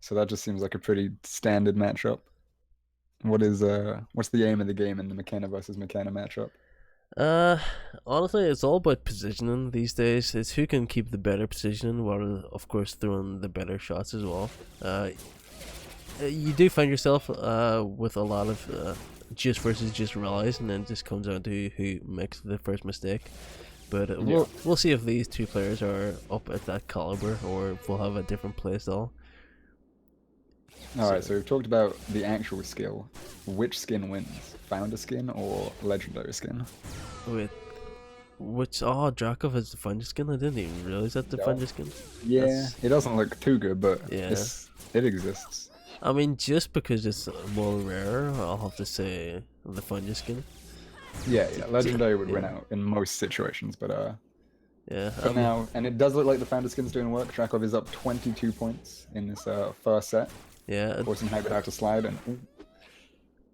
so that just seems like a pretty standard matchup. What's the aim of the game in the McKenna versus McKenna matchup? Uh, Honestly, it's all about positioning these days. It's who can keep the better positioning while, of course, throwing the better shots as well. You do find yourself with a lot of just versus just rallies, and then it just comes down to who makes the first mistake. But Yeah. we'll see if these two players are up at that caliber or if we'll have a different playstyle. All So right, so we've talked about the actual skill. Which skin wins? Founder skin or legendary skin? with which Drakov has the Thunder skin. I didn't even realize that the Yeah. Thunder skin. Yeah, That's it doesn't look too good, but yeah. it exists. I mean, just because it's more rare, I'll have to say the Thunder skin. Yeah, yeah, legendary would win Yeah, out in most situations, but yeah. for now, and it does look like the founder skin's doing work. Drakov is up 22 points in this first set, Yeah. forcing Hybrid out to slide, and ooh,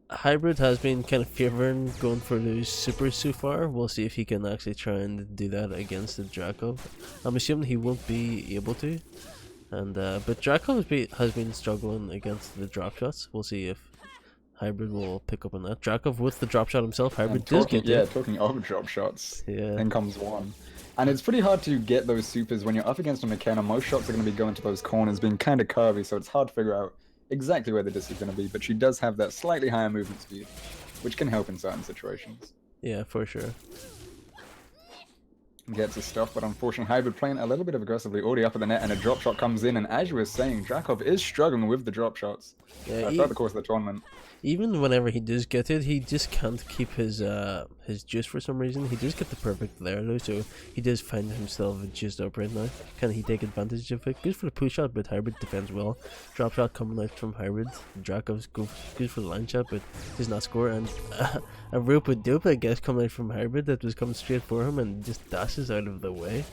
Hybrid has been kind of favoring going for the super so far. We'll see if he can actually try and do that against the Drakov. I'm assuming he won't be able to. And but Drakov has been struggling against the drop shots. We'll see if Hybrid will pick up on that. Drakov with the drop shot himself. Hybrid and does talking get yeah, it. talking of drop shots, Yeah. then comes one. And it's pretty hard to get those supers when you're up against a McKenna. Most shots are going to be going to those corners, being kind of curvy, so it's hard to figure out exactly where the disc is going to be. But she does have that slightly higher movement speed, which can help in certain situations. Yeah, for sure. Gets his stuff, but unfortunately Hybrid playing a little bit of aggressively, already up at the net, and a drop shot comes in, and as you were saying, Drakov is struggling with the drop shots Yeah, throughout the course of the tournament. even whenever he does get it, he just can't keep his juice for some reason. He does get the perfect there though, so he does find himself juiced up right now. Can he take advantage of it? Good for the push shot, but Hybrid defends well. Drop shot coming out from Hybrid. Drakov's good for the line shot, but does not score. And a rope dope, I guess, coming out from Hybrid that was coming straight for him and just dashes out of the way.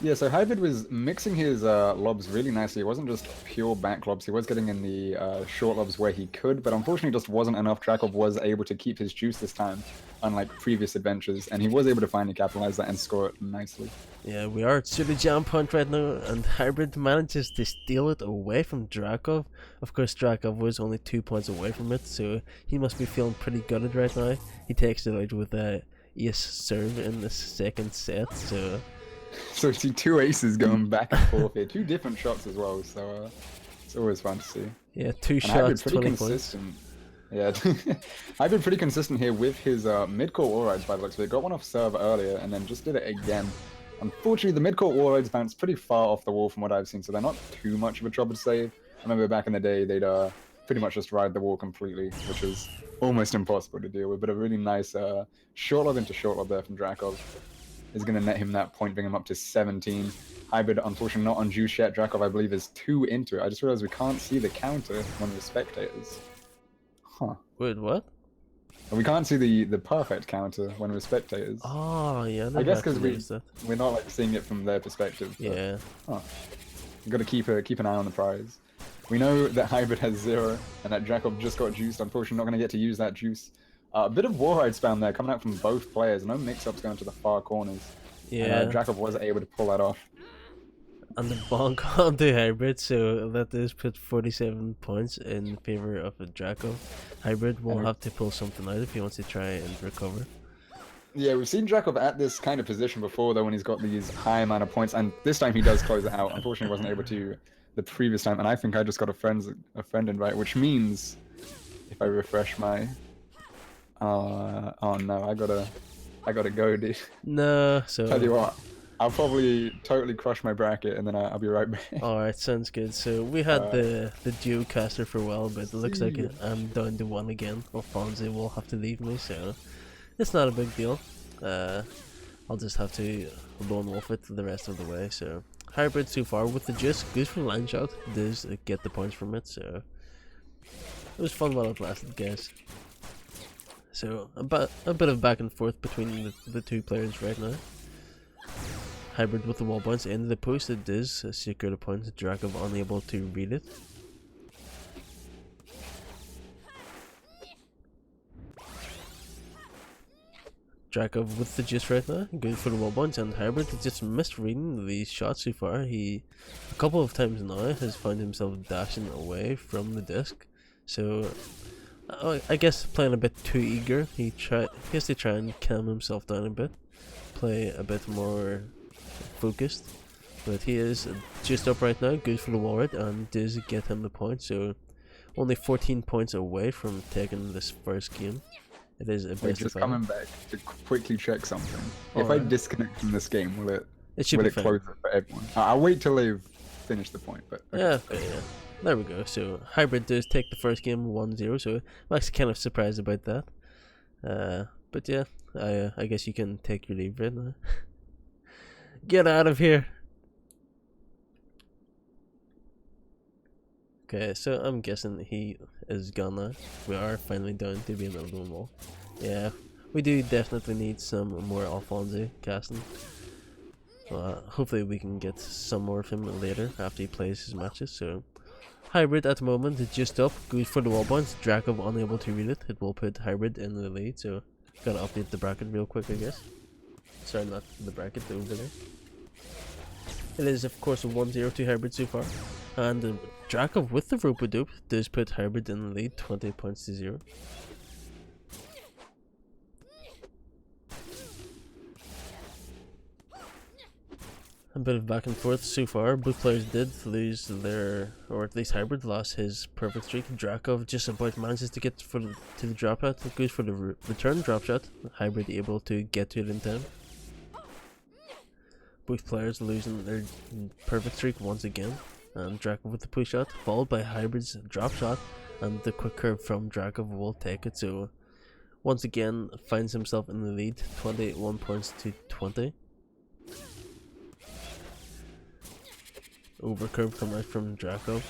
Yeah, so Hybrid was mixing his lobs really nicely. It wasn't just pure back lobs. He was getting in the short lobs where he could, but unfortunately just wasn't enough. Drakov was able to keep his juice this time, unlike previous adventures, and he was able to finally capitalize that and score it nicely. Yeah, we are at Super Jam Point right now, and Hybrid manages to steal it away from Drakov. Of course, Drakov was only 2 points away from it, so he must be feeling pretty gutted right now. He takes it out with a ace serve in the second set, so So you see two aces going back and forth here, two different shots as well, so it's always fun to see. yeah, two And Hybrid shots, pretty 20 points. consistent. Yeah, Hybrid pretty consistent here with his mid-court wall rides by the looks of it. Got one off serve earlier and then just did it again. Unfortunately, the mid-court wall rides bounce pretty far off the wall from what I've seen, so they're not too much of a trouble to save. I remember back in the day, they'd pretty much just ride the wall completely, which was almost impossible to deal with, but a really nice short lob into short lob there from Drakov is going to net him that point, bring him up to 17. Hybrid, unfortunately, not on juice yet. Drakov, I believe, is 2 into it. I just realized we can't see the counter when we're spectators. Huh. Wait, what? We can't see the perfect counter when we're spectators. Oh, yeah, I guess because that. we're not like seeing it from their perspective. But, Yeah. huh. We've got to keep an eye on the prize. We know that Hybrid has 0 and that Drakov just got juiced. Unfortunately, not going to get to use that juice. A bit of wall ride spam there coming out from both players. No mix-ups going to the far corners. Yeah. And, Drakov was able to pull that off. And the bonk on the Hybrid, so that does put 47 points in favor of the Drakov. Hybrid will have to pull something out if he wants to try and recover. Yeah, we've seen Drakov at this kind of position before, though, when he's got these high amount of points, and this time he does close it out. Unfortunately, he wasn't able to the previous time, and I think I just got a friend invite, which means if I refresh my, oh no, I gotta go, dude. No, so Tell you what, I'll probably totally crush my bracket, and then I'll be right back. alright, sounds good. So we had the duo caster for a while, but it looks like I'm down to one again. Alfonso will have to leave me, so it's not a big deal. I'll just have to lone wolf it the rest of the way. So Hybrid so far with the juice goes for line shot, does get the points from it. So it was fun while it lasted, guys. So a bit of back and forth between the two players right now. Hybrid with the wall bounce into the post, it does secure the point. Drakov unable to read it. Drakov with the juice right now, good for the wall bounce, and Hybrid just misreading these shots so far. He, a couple of times now, has found himself dashing away from the disc. So, I guess playing a bit too eager. He has to try and calm himself down a bit, play a bit more focused. But he is just up right now, good for the wall ride, and does get him the point. So, only 14 points away from taking this first game. It is a Wait, best of just 5. coming back to quickly check something. If I Alright. disconnect from this game, will It should will be it fine. close it for everyone? I'll wait till they've finished the point, but okay. Yeah, okay, yeah. There we go. So Hybrid does take the first game 1-0, so I'm actually kind of surprised about that. But yeah, I guess you can take your leave right now. Get out of here. Okay, so I'm guessing he is gone now. We are finally down to being a little more. Yeah, we do definitely need some more Alfonso casting. Hopefully we can get some more of him later after he plays his matches. So Hybrid at the moment is just up, good for the wall bounce. Drakov unable to read it. It will put Hybrid in the lead. So gotta update the bracket real quick, I guess. Sorry, not the bracket, over there. It is of course a 1-0 to Hybrid so far, and Drakov with the rope-a-dope does put Hybrid in the lead, 20 points to 0. A bit of back and forth so far. Both players did lose their, or at least Hybrid lost his perfect streak. Drakov just about manages to get to the drop shot. It goes for the return drop shot. Hybrid able to get to it in time. Both players losing their perfect streak once again. And Drakov with the push shot, followed by Hybrid's drop shot, and the quick curve from Drakov will take it. So once again finds himself in the lead, 21 points to 20. Overcurve coming out from Drakov.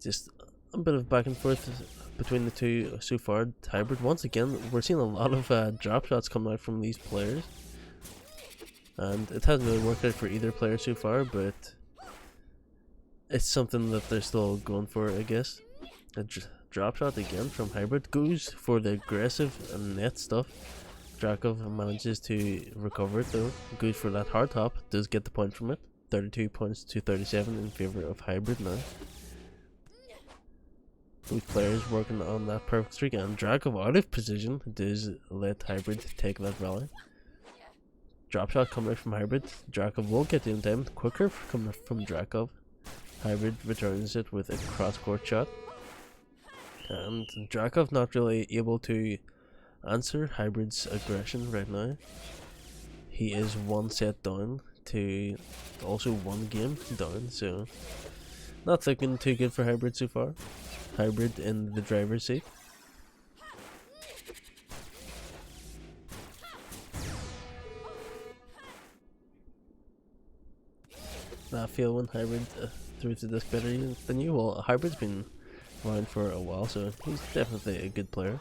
Just a bit of back and forth between the two so far. Hybrid, once again, we're seeing a lot of drop shots coming out from these players. And it hasn't really worked out for either player so far, but it's something that they're still going for, I guess. A drop shot again from Hybrid goes for the aggressive and net stuff. Drakov manages to recover it though, goes for that hard top, does get the point from it. 32 points to 37 in favor of Hybrid now. Both players working on that perfect streak, and Drakov out of position does let Hybrid take that rally. Drop shot coming out from Hybrid. Drakov will get in time. Quicker coming from Drakov. Hybrid returns it with a cross court shot. And Drakov not really able to answer Hybrid's aggression right now. He is one set down to also one game down, so not looking too good for Hybrid so far. Hybrid in the driver's seat. I feel when Hybrid threw the disc better than you. Well, Hybrid's been around for a while, so he's definitely a good player.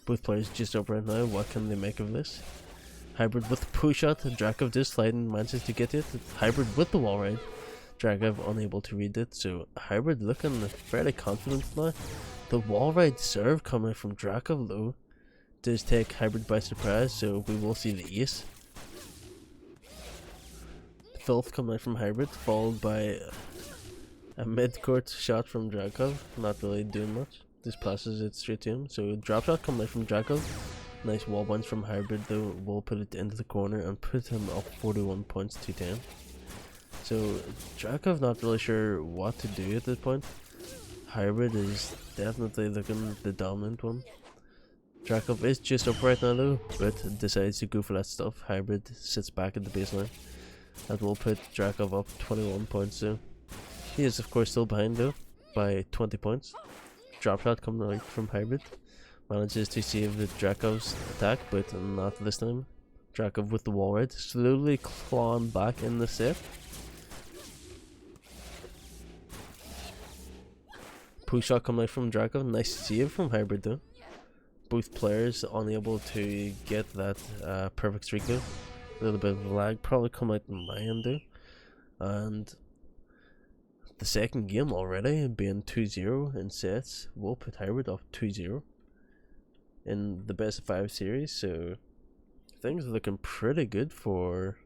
Both players just up right now. What can they make of this? Hybrid with the push shot. Drakov just sliding, manages to get it. Hybrid with the wall ride. Drakov unable to read it, so Hybrid looking fairly confident now. The wall ride serve coming from Drakov though does take Hybrid by surprise, so we will see the ace. Filth coming out from Hybrid, followed by a mid-court shot from Drakov. Not really doing much. Just passes it straight to him. So drop shot coming out from Drakov. Nice wall bounce from Hybrid though. Will put it into the corner and put him up 41 points to 10. So Drakov not really sure what to do at this point. Hybrid is definitely looking the dominant one. Drakov is just up right now though, but decides to go for that stuff. Hybrid sits back at the baseline. That will put Drakov up 21 points so. He is of course still behind though by 20 points. Drop shot coming out from Hybrid. Manages to save the Drakov's attack, but not this time. Drakov with the wall ride, slowly clawing back in the set. Push shot coming out from Drakov, nice save from Hybrid though. Both players unable to get that perfect streak though. A little bit of lag probably come out in my end though. And the second game already being 2-0 in sets will put Hybrid up 2-0 in the best of 5 series, so things are looking pretty good for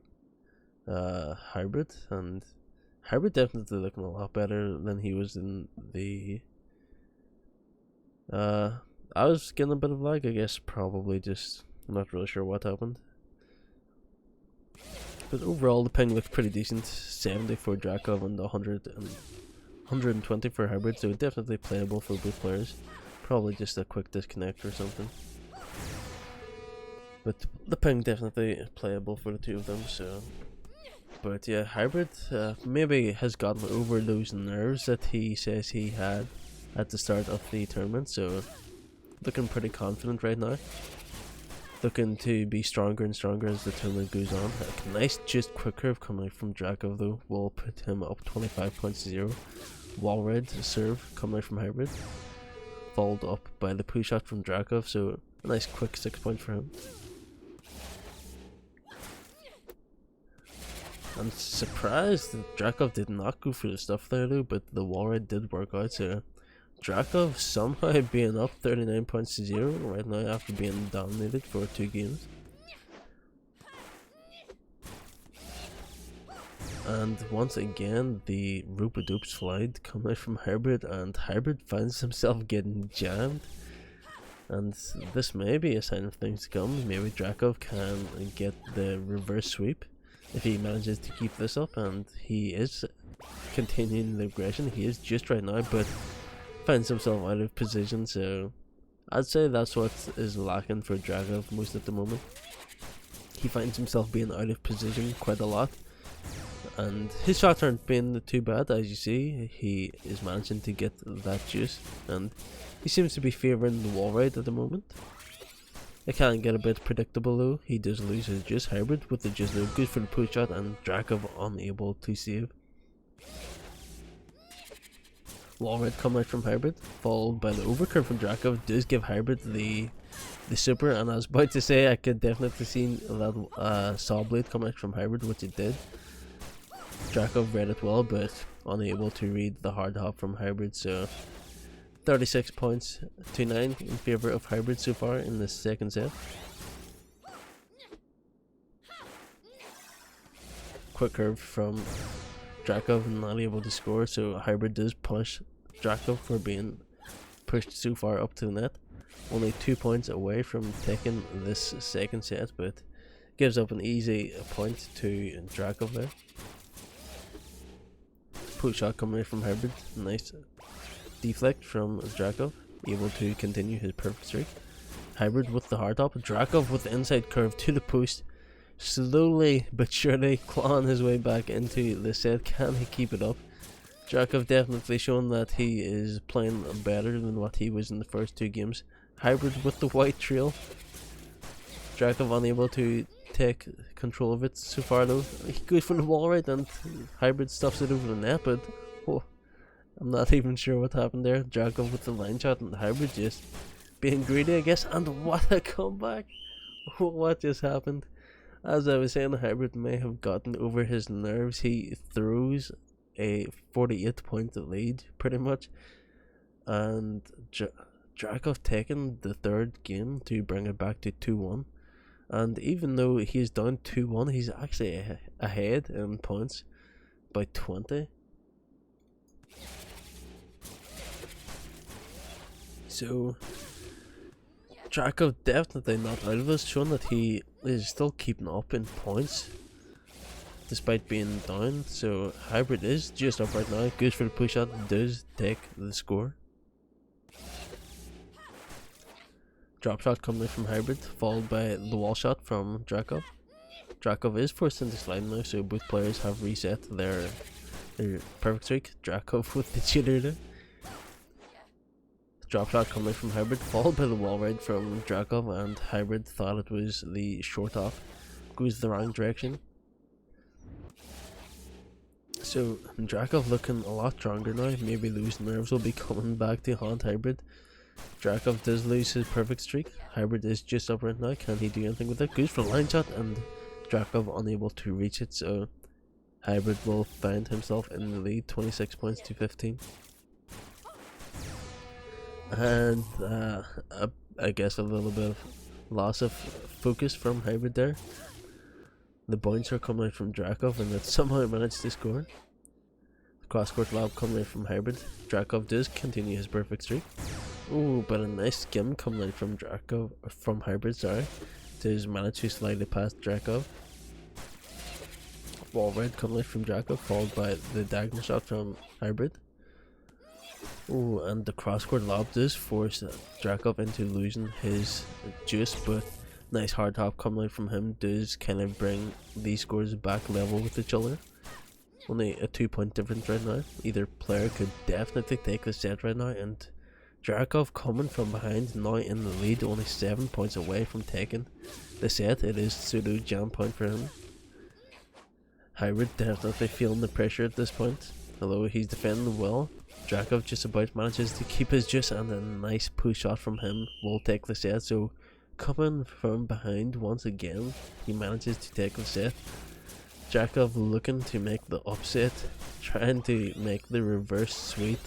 Hybrid, and Hybrid definitely looking a lot better than he was in the I was getting a bit of lag, I guess, probably just not really sure what happened. But overall the ping looks pretty decent, 70 for Drakov and 120 for Hybrid, so definitely playable for both players. Probably just a quick disconnect or something. But the ping definitely playable for the two of them, so... But yeah, Hybrid maybe has gotten over those nerves that he says he had at the start of the tournament, so looking pretty confident right now. Looking to be stronger and stronger as the tournament goes on. A nice just quick curve coming from Drakov though will put him up 25.0. Wall red serve coming out from Hybrid, followed up by the push shot from Drakov, so a nice quick 6 points for him. I'm surprised that Drakov did not go for the stuff there though, but the wall red did work out, so Drakov somehow being up 39.0 right now after being dominated for 2 games. And once again, the rope-a-dope slide coming out from Hybrid, and Hybrid finds himself getting jammed. And this may be a sign of things to come. Maybe Drakov can get the reverse sweep if he manages to keep this up, and he is continuing the aggression. He is just right now, but finds himself out of position, so I'd say that's what is lacking for Drakov most at the moment. He finds himself being out of position quite a lot, and his shots aren't being too bad. As you see, he is managing to get that juice, and he seems to be favouring the wall ride at the moment. It can get a bit predictable though. He does lose his juice. Hybrid with the juice though, good for the push shot, and Drakov unable to save. Wall ride coming out from Hybrid, followed by the overcurve from Drakov, does give Hybrid the super, and I was about to say I could definitely see that saw blade come out from Hybrid, which it did. Drakov read it well, but unable to read the hard hop from Hybrid, so 36 points to 9 in favour of Hybrid so far in the second set. Quick curve from Drakov, not able to score, so Hybrid does punish Drakov for being pushed so far up to the net. Only 2 points away from taking this second set, but gives up an easy point to Drakov there. Push shot coming in from Hybrid, nice deflect from Drakov, able to continue his perfect streak. Hybrid with the hard top, Drakov with the inside curve to the post, slowly but surely clawing his way back into the set. Can he keep it up? Drakov definitely showing that he is playing better than what he was in the first 2 games. Hybrid with the white trail, Drakov unable to take control of it so far though. He goes for the wall right, and Hybrid stuffs it over the net, but I'm not even sure what happened there. Drakov with the line shot, and Hybrid just being greedy, I guess. And what a comeback! What just happened? As I was saying, Hybrid may have gotten over his nerves. He throws a 48 point lead pretty much, and Drakov taking the 3rd game to bring it back to 2-1. And even though he's down 2-1, he's actually ahead in points by 20. So Drakov definitely not out of this, showing that he is still keeping up in points despite being down. So Hybrid is just up right now, goes for the push shot, does take the score. Drop shot coming in from Hybrid, followed by the wall shot from Drakov. Drakov is forced into slide now, so both players have reset their perfect streak. Drakov with the cheerleader. Drop shot coming from Hybrid, followed by the wall ride from Drakov, and Hybrid thought it was the short off. Goes the wrong direction. So Drakov looking a lot stronger now. Maybe those nerves will be coming back to haunt Hybrid. Drakov does lose his perfect streak. Hybrid is just up right now. Can he do anything with it? Goes for a line shot, and Drakov unable to reach it, so Hybrid will find himself in the lead, 26 points to 15. And a I guess a little bit of loss of focus from Hybrid there. The points are coming out from Drakov, and that somehow managed to score. Cross-court lob coming out from Hybrid. Drakov does continue his perfect streak. Ooh, but a nice skim coming out from Hybrid, sorry. Does manage to slide it past Drakov. Wall red coming out from Drakov, followed by the diagonal shot from Hybrid. Ooh, and the cross-court lob does force Drakov into losing his juice, but nice hard top coming out from him does kind of bring these scores back level with each other. Only a 2-point difference right now. Either player could definitely take the set right now, and Drakov coming from behind now in the lead, only 7 points away from taking the set. It is pseudo jam point for him. Hybrid definitely feeling the pressure at this point, although he's defending well. Drakov just about manages to keep his juice, and a nice push shot from him will take the set. So coming from behind once again, he manages to take the set. Drakov looking to make the upset, trying to make the reverse sweep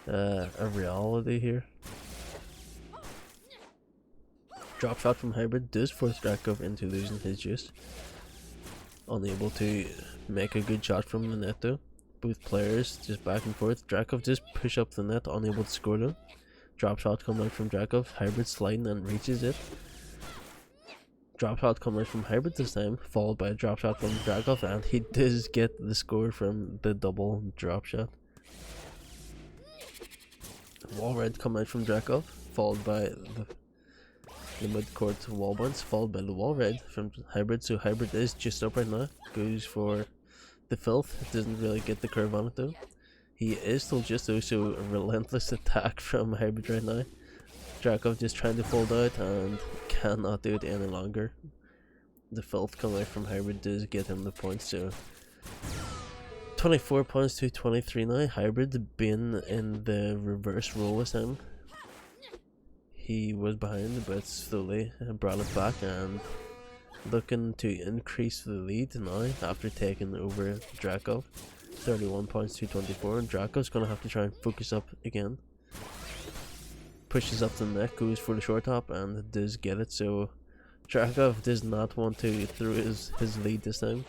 a reality here. Drop shot from Hybrid does force Drakov into losing his juice. Unable to make a good shot from the net though. Both players just back and forth. Drakov just push up the net, unable to score though. Drop shot coming out from Drakov. Hybrid sliding and reaches it. Drop shot coming out from Hybrid this time, followed by a drop shot from Drakov, and he does get the score from the double drop shot. Wall red coming out from Drakov, followed by the mid-court wall bounce, followed by the wall red from Hybrid. So Hybrid is just up right now, goes for the filth, doesn't really get the curve on it though. He is still just though, so a relentless attack from Hybrid right now. Drakov just trying to fold out and cannot do it any longer. The filth coming out from Hybrid does get him the points, so 24 points to 23 now. Hybrid being in the reverse role this time. He was behind but slowly brought it back and looking to increase the lead now after taking over Drakov. 31 points to 24, and Drakov's gonna have to try and focus up again. Pushes up the net, goes for the short top and does get it, so Drakov does not want to throw his lead this time.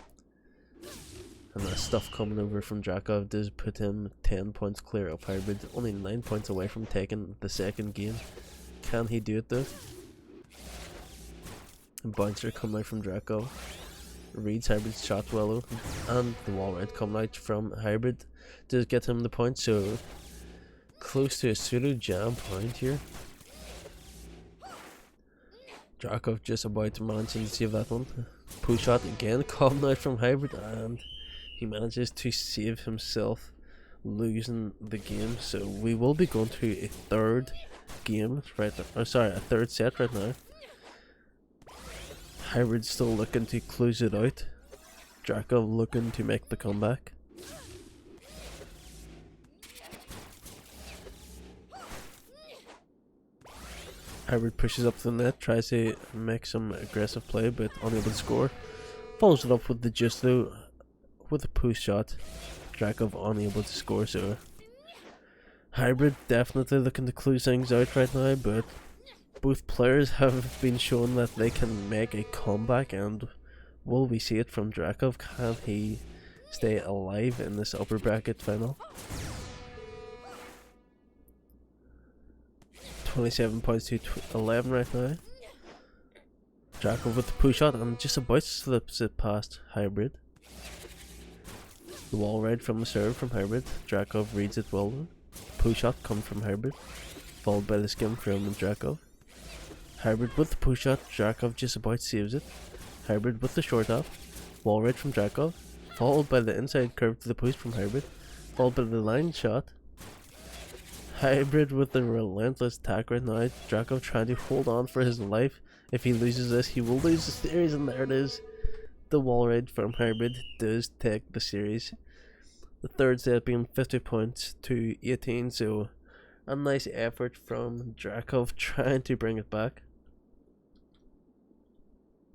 And that stuff coming over from Drakov does put him 10 points clear of Hybrid, only 9 points away from taking the second game. Can he do it though? A bouncer coming out from Drakov. Reads Hybrid's shot well, and the wall red coming out from Hybrid does get him the point, so close to a pseudo jam point here. Drakov just about to manage to save that one. Push shot again coming out from Hybrid, and he manages to save himself losing the game. So we will be going to a third game right now. Oh, sorry, a third set right now. Hybrid still looking to close it out. Drakov looking to make the comeback. Hybrid pushes up the net, tries to make some aggressive play but unable to score. Follows it up with the just though, with a push shot. Drakov unable to score, so Hybrid definitely looking to close things out right now, but both players have been shown that they can make a comeback, and will we see it from Drakov? Can he stay alive in this upper bracket final? 27 points to 11 right now. Drakov with the push shot and just about slips it past Hybrid. The wall red from the serve from Hybrid. Drakov reads it well. Push shot comes from Hybrid, followed by the skim from Drakov. Hybrid with the push shot. Drakov just about saves it. Hybrid with the short off. Wall red from Drakov, followed by the inside curve to the post from Hybrid, followed by the line shot. Hybrid with the relentless attack right now. Drakov trying to hold on for his life. If he loses this, he will lose the series, and there it is. The wall raid from Hybrid does take the series. The third set being 50 points to 18, so a nice effort from Drakov trying to bring it back.